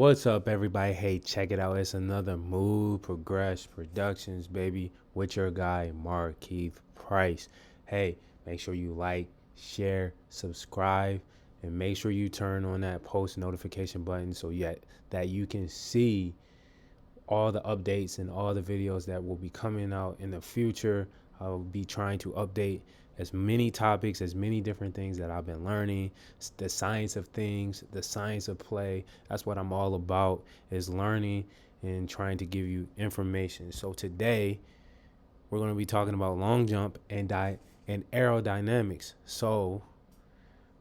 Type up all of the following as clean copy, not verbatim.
What's up, everybody? Hey, check it out. It's another MOVEPROGRESS Productions, baby, with your guy, Markeith Price. Hey, make sure you like, share, subscribe, and make sure you turn on that post notification button so that you can see all the updates and all the videos that will be coming out in the future. I'll be trying to update as many topics, as many different things that I've been learning, the science of things, the science of play. That's what I'm all about, is learning and trying to give you information. So today we're going to be talking about long jump and aerodynamics. So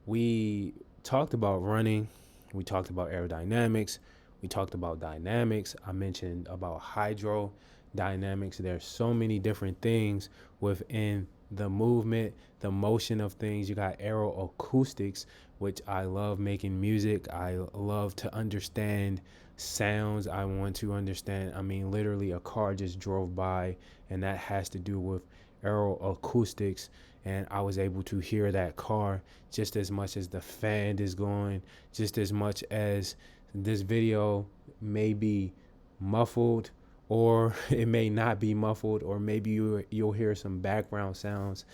we talked about running, we talked about aerodynamics, we talked about dynamics. I mentioned about hydrodynamics. There's so many different things within the movement, the motion of things. You got aeroacoustics, which I love making music. I love to understand sounds. I want to understand, literally a car just drove by and that has to do with aeroacoustics, and I was able to hear that car just as much as the fan is going, just as much as this video may be muffled, or it may not be muffled, or maybe you'll hear some background sounds,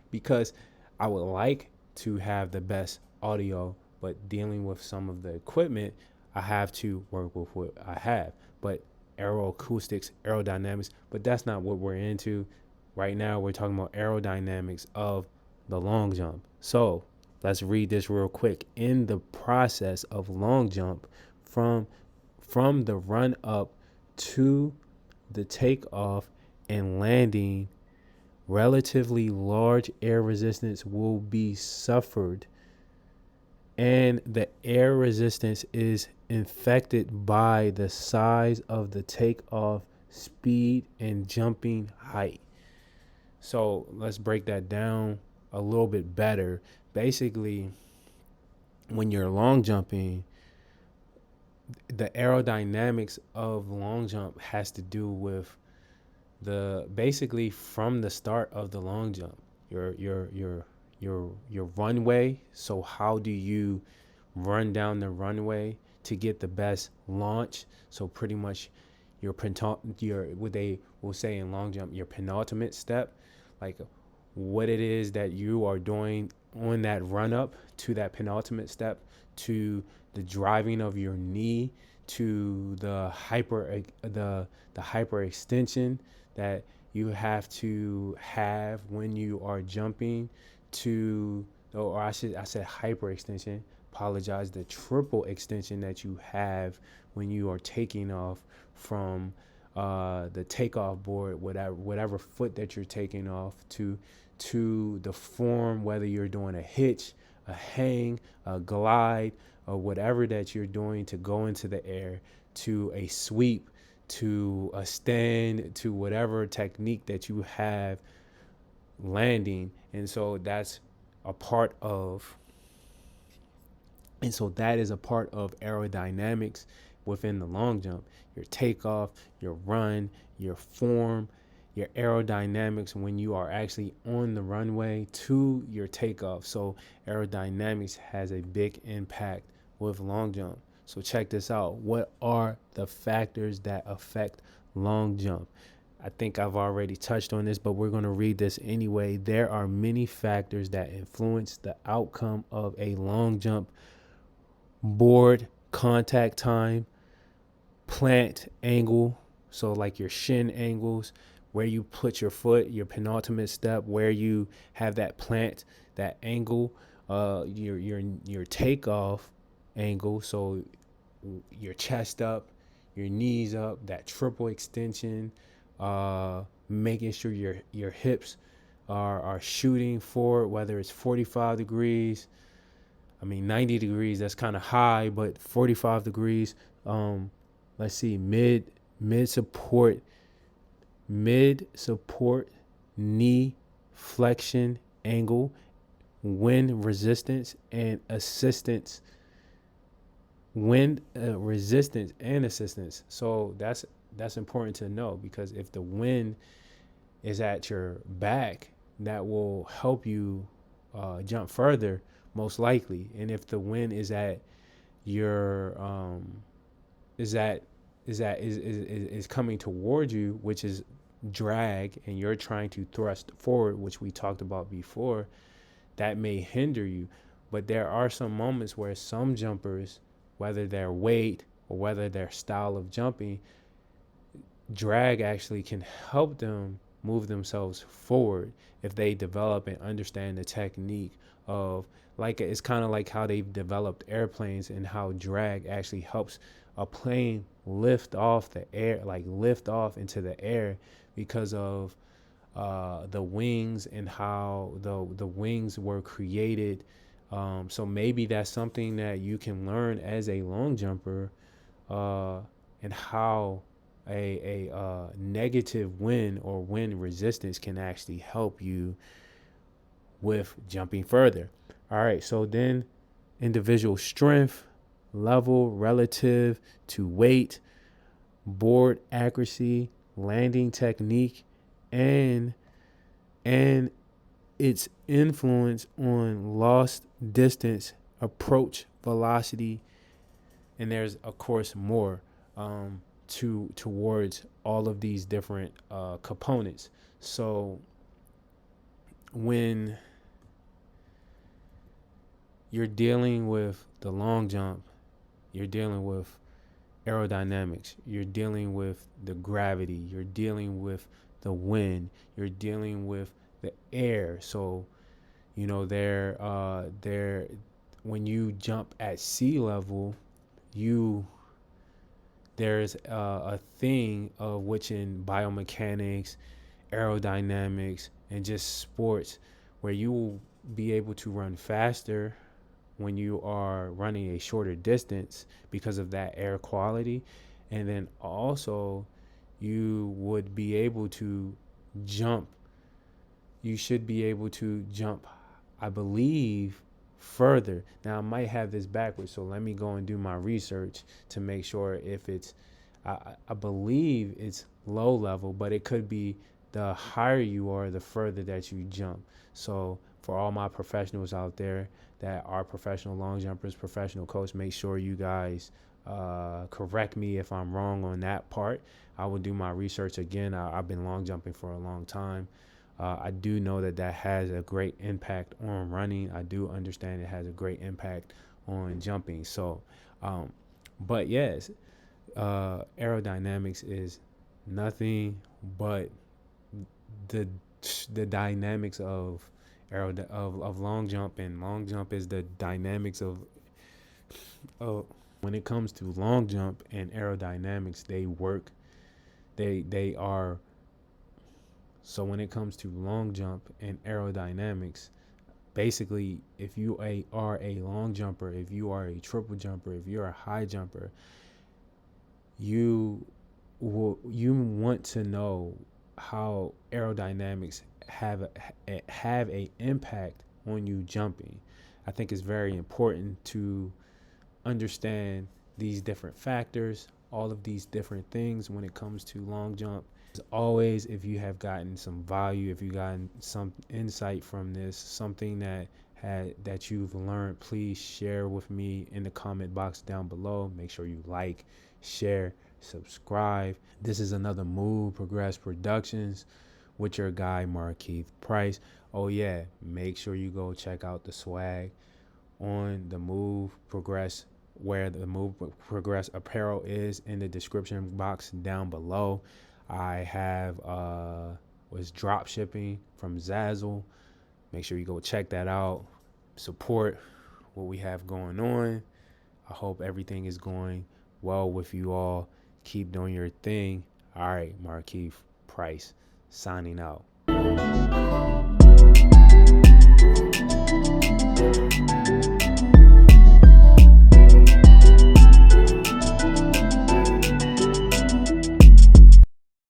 because I would like to have the best audio, but dealing with some of the equipment, I have to work with what I have. But aeroacoustics, aerodynamics, but that's not what we're into. Right now, we're talking about aerodynamics of the long jump. So let's read this real quick. In the process of long jump, from the run up to the takeoff and landing, relatively large air resistance will be suffered, and the air resistance is affected by the size of the takeoff speed and jumping height. So let's break that down a little bit better. Basically, when you're long jumping, the aerodynamics of long jump has to do with basically from the start of the long jump, your runway. So how do you run down the runway to get the best launch? So pretty much what they will say in long jump, your penultimate step, like what it is that you are doing on that run up to that penultimate step, to the driving of your knee, to the hyper extension that you have to have when you are jumping, I said hyper extension, apologize, the triple extension that you have when you are taking off from the takeoff board, whatever foot that you're taking off, to the form, whether you're doing a hitch, a hang, a glide, or whatever that you're doing to go into the air, to a sweep, to a stand, to whatever technique that you have landing. And so that is a part of aerodynamics within the long jump. Your takeoff, your run, your form, your aerodynamics when you are actually on the runway to your takeoff. So aerodynamics has a big impact with long jump. So check this out. What are the factors that affect long jump? I think I've already touched on this, but we're going to read this anyway. There are many factors that influence the outcome of a long jump: board contact time, plant angle, so like your shin angles, where you put your foot, your penultimate step, where you have that plant, that angle, your takeoff angle, so your chest up, your knees up, that triple extension, making sure your hips are shooting forward, whether it's 45 degrees. 90 degrees, that's kind of high, but 45 degrees. Let's see, mid support knee flexion angle, wind resistance and assistance. So that's important to know, because if the wind is at your back, that will help you jump further, most likely. And if the wind is at your is that is coming toward you, which is drag, and you're trying to thrust forward, which we talked about before, that may hinder you. But there are some moments where some jumpers, whether their weight or whether their style of jumping, drag actually can help them move themselves forward if they develop and understand the technique of, like, it's kind of like how they've developed airplanes and how drag actually helps a plane lift off the air, like lift off into the air, because of the wings and how the wings were created. So maybe that's something that you can learn as a long jumper, and how a negative wind or wind resistance can actually help you with jumping further. All right, so then individual strength level relative to weight, board accuracy, landing technique, and its influence on lost distance, approach velocity, and there's of course more towards all of these different components. So when you're dealing with the long jump, you're dealing with aerodynamics, you're dealing with the gravity, you're dealing with the wind, you're dealing with the air. So there when you jump at sea level, there's a thing of which in biomechanics, aerodynamics, and just sports, where you will be able to run faster when you are running a shorter distance because of that air quality. And then also you would be able to jump. You should be able to jump, I believe, further. Now I might have this backwards, so let me go and do my research to make sure if it's, I believe it's low level, but it could be the higher you are, the further that you jump. So for all my professionals out there that are professional long jumpers, professional coach, make sure you guys correct me if I'm wrong on that part. I will do my research again. I've been long jumping for a long time. I do know that has a great impact on running. I do understand it has a great impact on jumping. So, but yes, aerodynamics is nothing but the dynamics of of long jump, and long jump is the dynamics of when it comes to long jump and aerodynamics, they work. They are. So when it comes to long jump and aerodynamics, basically, if you are a long jumper, if you are a triple jumper, if you're a high jumper, you want to know how aerodynamics have a impact on you jumping. I think it's very important to understand these different factors, all of these different things when it comes to long jump. As always, if you have gotten some value, if you gotten some insight from this, something that you've learned, please share with me in the comment box down below. Make sure you like, share, subscribe. This is another Move Progress Productions with your guy Markeith Price. Oh yeah, make sure you go check out the swag on the Move Progress, where the Move Progress apparel is in the description box down below. I have was drop shipping from Zazzle. Make sure you go check that out. Support what we have going on. I hope everything is going well with you all. Keep doing your thing. All right, Markeith Price signing out.